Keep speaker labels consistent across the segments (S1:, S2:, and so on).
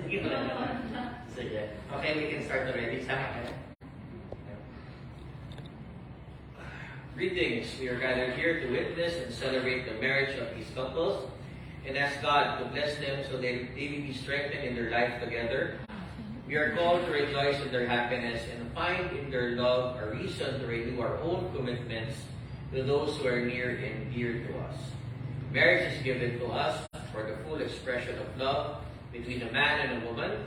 S1: Sige. Okay, we can start already. Greetings. We are gathered here to witness and celebrate the marriage of these couples and ask God to bless them so they may be strengthened in their life together. We are called to rejoice in their happiness and find in their love a reason to renew our own commitments to those who are near and dear to us. Marriage is given to us for the full expression of love between a man and a woman,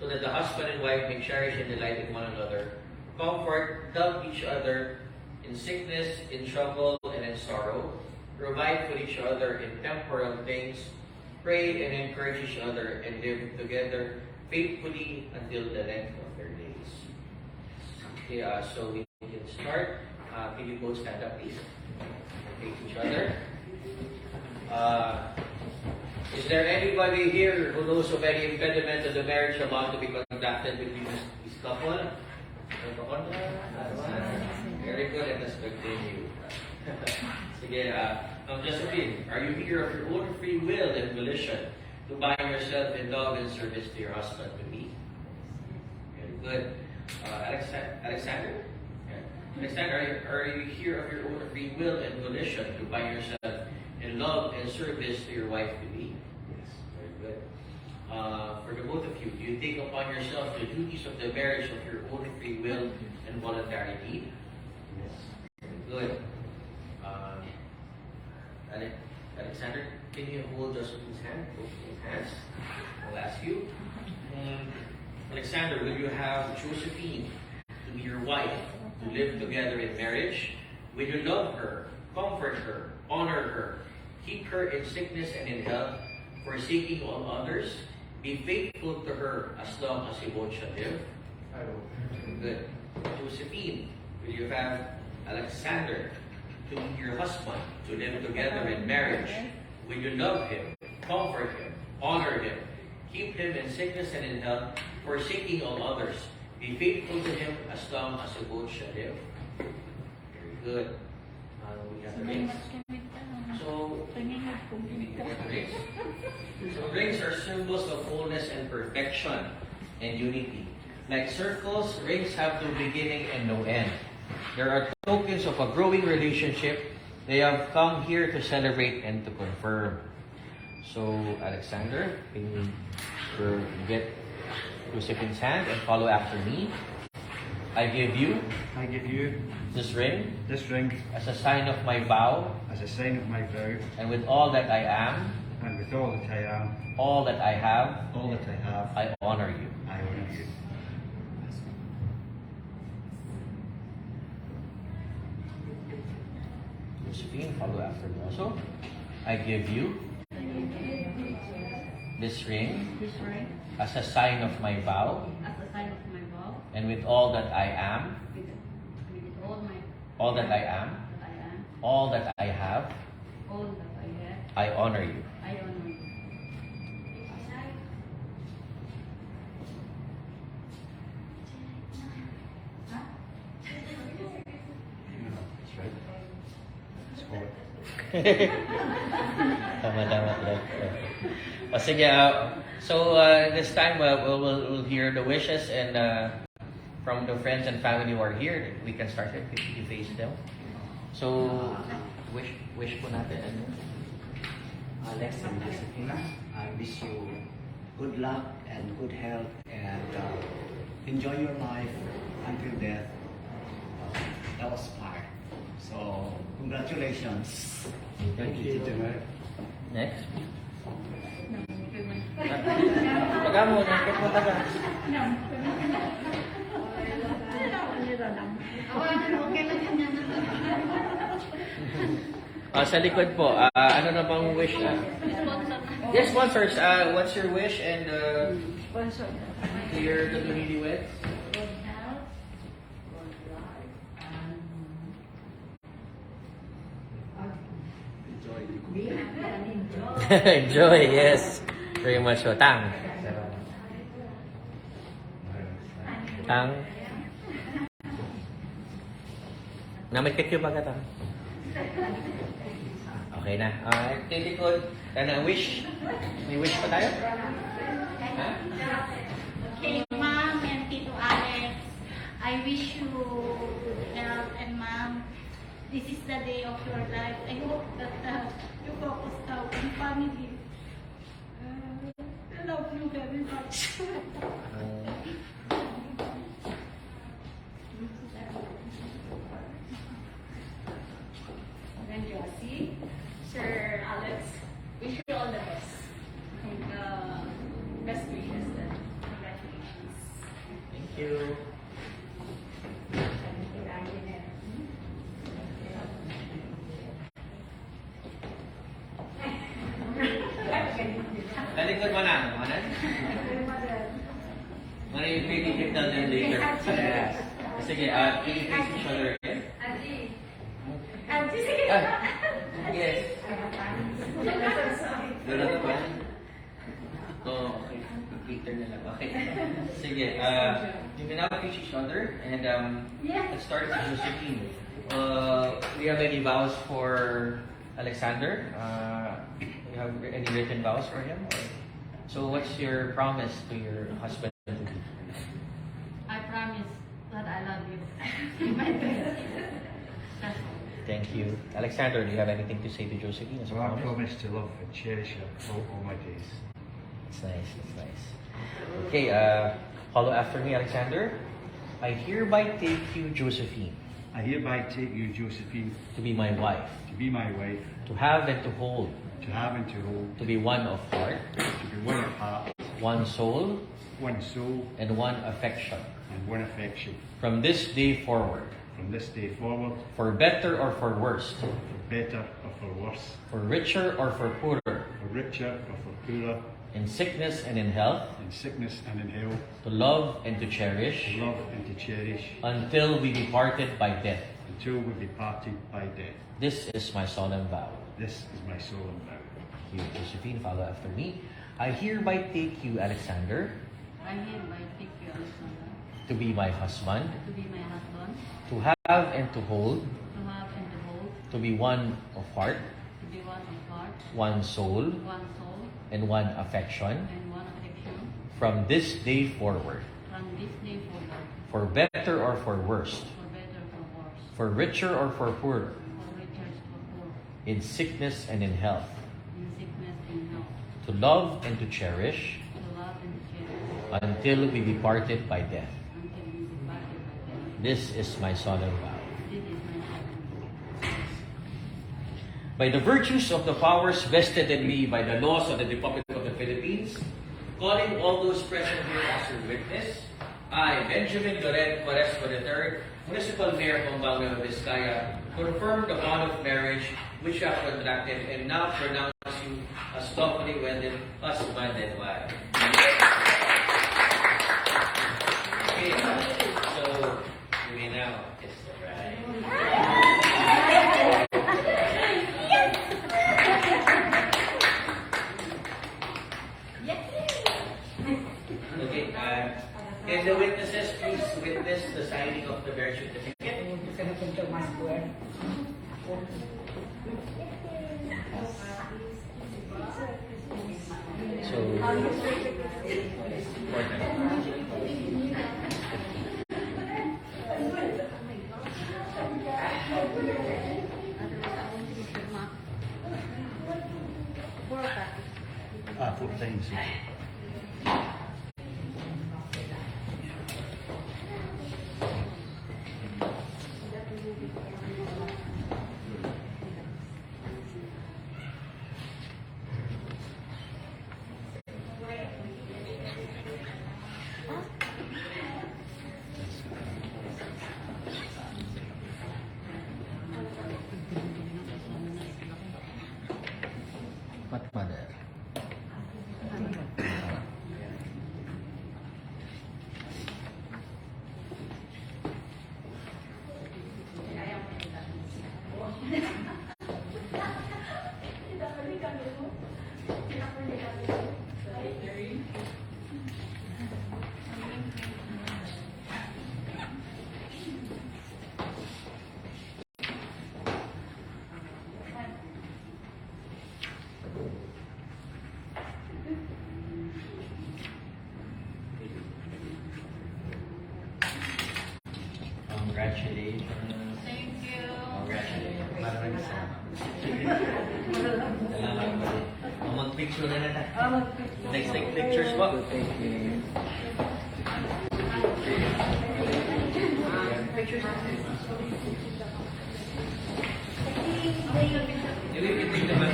S1: so that the husband and wife may cherish and delight in one another, comfort, help each other in sickness, in trouble, and in sorrow, provide for each other in temporal things, pray and encourage each other, and live together faithfully until the length of their days. Okay, so we can start. Can you both stand up, please? Face each other. Is there anybody here who knows of any impediment to the marriage about to be conducted between this couple? Very good, and let's continue. Sige, Josephine, are you here of your own free will and volition to bind yourself in love and service to your husband with me? Very good. Alexander? Alexander, are you here of your own free will and volition to bind yourself in love and service to your wife to be?
S2: Yes.
S1: Very good. For the both of you, do you take upon yourself the duties of the marriage of your own free will and voluntary need?
S2: Yes.
S1: Very good. Alexander, can you hold Josephine's hand? Both hands. I'll ask you. Alexander, will you have Josephine to be your wife, to live together in marriage? Will you love her, comfort her, honor her, keep her in sickness and in health, forsaking all others, be faithful to her as long as you both shall live?
S2: I will.
S1: Good. Josephine, will you have Alexander to be your husband, to live together in marriage? Will you love him, comfort him, honor him, keep him in sickness and in health, forsaking all others, be faithful to him as long as you both shall live? Very good. We have the rings. So rings are symbols of wholeness and perfection and unity. Like circles, rings have no beginning and no end. There are tokens of a growing relationship. They have come here to celebrate and to confirm. So, Alexander, can you get Josephine's hand and follow after me? I give you this ring as a sign of my vow, and with all that I am, all that I have, I honor you. Josephine, follow after me also. I give you this ring as a sign of my vow, and with all that I am, all that I am, all that I have, I honor you. Tama. O sige, so this time we'll hear the wishes and from the friends and family who are here. We can start it if you face them. So, wish po natin.
S2: Alex and Josephine, I wish you good luck and good health and enjoy your life until death. That was part. So, congratulations.
S1: Thank you. Next. Pagamo, nakit mo taga. Sa likod po, ano na bang wish? Yes, sponsors. What's your wish and to your newlyweds? Enjoy, yes. Very much so. Tang. Namit ka ba ka tang? Okay na. Titikod. Wish. May wish pa tayo? Ha?
S3: I wish you good health, and ma'am, this is the day of your life. I hope that you focus on family. I love you very much.
S4: And Josie, Sir Alex, wish you all the best. And best wishes then. Congratulations.
S1: Thank you. Talikod mo na, manan? Maybe you can tell them later.
S2: Yes.
S1: Sige, can you face each other again?
S4: Auntie, sige.
S1: Yes. Ganun ba? Oh, okay. Later na lang. Okay. Sige, you can now face each other and let's start with Josephine. We have any vows for Alexander? You have any written vows for him? So what's your promise to your husband?
S3: I promise that I love you. My best. That's all.
S1: Thank you. Alexander, do you have anything to say to Josephine as a
S2: So I
S1: promise?
S2: promise to love and cherish her all my days.
S1: It's nice, it's nice. Okay, follow after me, Alexander. I hereby take you, Josephine,
S2: I hereby take you, Josephine,
S1: to be my wife,
S2: to be my wife,
S1: to have and to hold,
S2: to have and to hold,
S1: to be one of heart,
S2: to be one of heart,
S1: one soul,
S2: one soul,
S1: and one affection.
S2: and one affection.
S1: From this day forward,
S2: From this day forward,
S1: for better or for worse,
S2: for better or for worse,
S1: for richer or for poorer,
S2: for richer or for poorer,
S1: in sickness and in health,
S2: in sickness and in health,
S1: to love and to cherish,
S2: to love and to cherish,
S1: until we be parted by death.
S2: until we be parted by death.
S1: This is my solemn vow.
S2: This is my solemn vow.
S1: You, Josephine, follow after me. I hereby take you, Alexander,
S3: I hereby take you, Alexander,
S1: to be my husband,
S3: to be my husband,
S1: to have and to hold,
S3: to have and to hold,
S1: to be one of heart,
S3: to be one of heart,
S1: one soul,
S3: one soul,
S1: and one affection.
S3: and one affection.
S1: From this day forward,
S3: From this day forward,
S1: for better or for worse,
S3: for better, for worse,
S1: for richer or for poorer,
S3: for richer, for poor,
S1: in sickness and in health,
S3: in sickness and health,
S1: to love and to cherish,
S3: to love and to cherish,
S1: until we be parted by death.
S3: until we be parted by death.
S1: This is my solemn vow.
S3: This is my solemn
S1: By the virtues of the powers vested in me by the laws of the Republic of the Philippines, calling all those present here as your witness, I, Benjamin Loren Quaresma III, Municipal Mayor of Pampanga, Vizcaya, confirm the bond of marriage which I have contracted and now pronounce you as lawfully wedded husband and wife. Okay, so you may now kiss the bride. Okay, can the witnesses please witness the signing of the marriage certificate? So,
S2: Ah, 14.
S1: what mother?
S3: Thank you.
S1: Maraming salamat. Salamat po. Mag-picture na na. Next pictures po. Ilipit naman.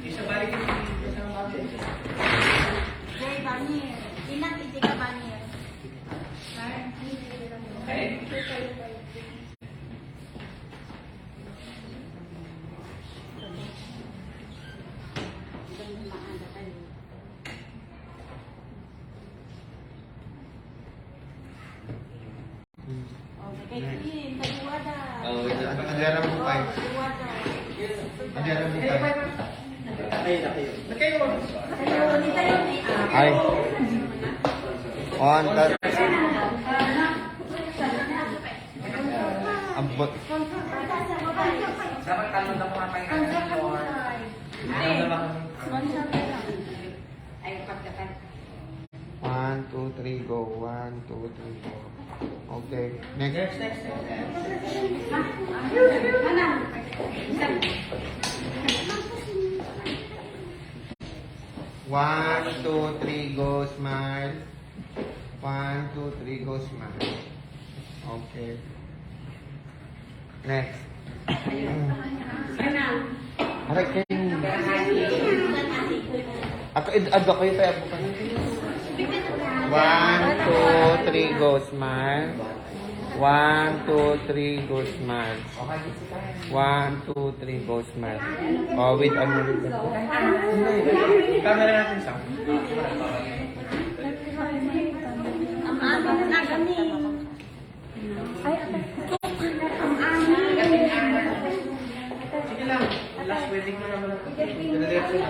S1: Isa balik yung kasama natin.
S3: Jay Banir. Inat iti ka Banir.
S1: Okay.
S3: Okay, Kim. Kaliwada.
S1: Oh, wait lang.
S5: Andara mo kayo.
S3: Kaliwada.
S5: Andara mo kayo.
S3: Ay.
S5: Ay. On, that. Abot.
S1: Dapat talon na mga
S5: One, two, three, go. 1, 2, 3, go. Okay. Next. One, two, three, go. Smile. 1, 2, 3, go. Smile. Okay. Next. Aray kayo. Ako, ado kayo tayo. 1, 2, 3, go. Smile. 1, 2, 3, go. Smile. 1, 2, 3, go. Smile. Oh, with ano with the
S1: Camera natin sa.
S3: Ang amin na kami.
S1: Sige lang. Last wedding mo naman ako. Diretso na.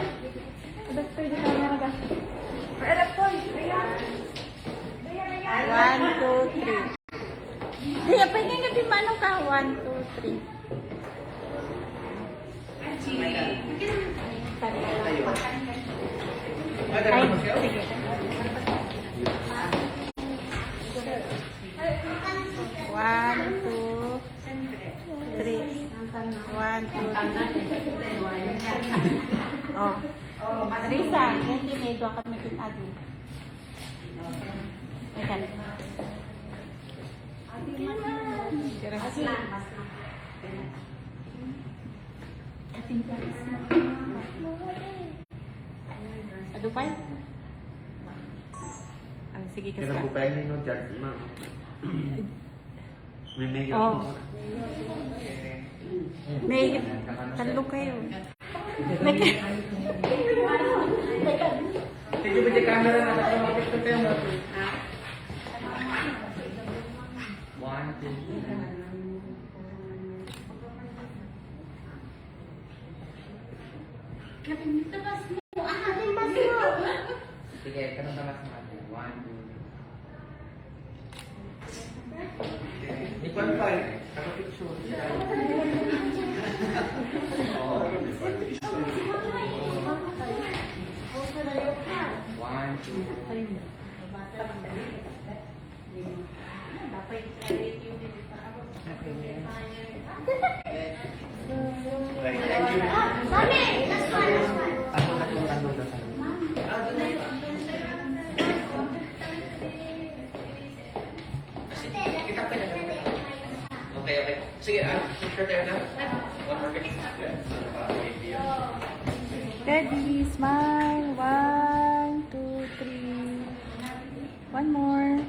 S3: One, two, three. Kaya pwede nga di manong ka. 1, 2, 3. Ay, sige. One, two, three. 1, 2, 3. Oh. Risa, yan din eh. Doon kami pinagi. Ayan. Ado pa? Sige kasi.
S5: Kaya bukayin nyo dyan, ma. May mayor
S3: Oh.
S5: mo.
S3: May talo kayo. May
S1: Sige ba yung camera na natin mapicture tayo mo? 1, 2.
S3: Tabas mo. Tabas mo.
S1: Sige, kanong tamas mo natin. 1, 2. Di pa pa eh. Nakapicture. Okay. Sige, picture tayo na. One more picture.
S3: Ready, smile. 1, 2, 3. One more.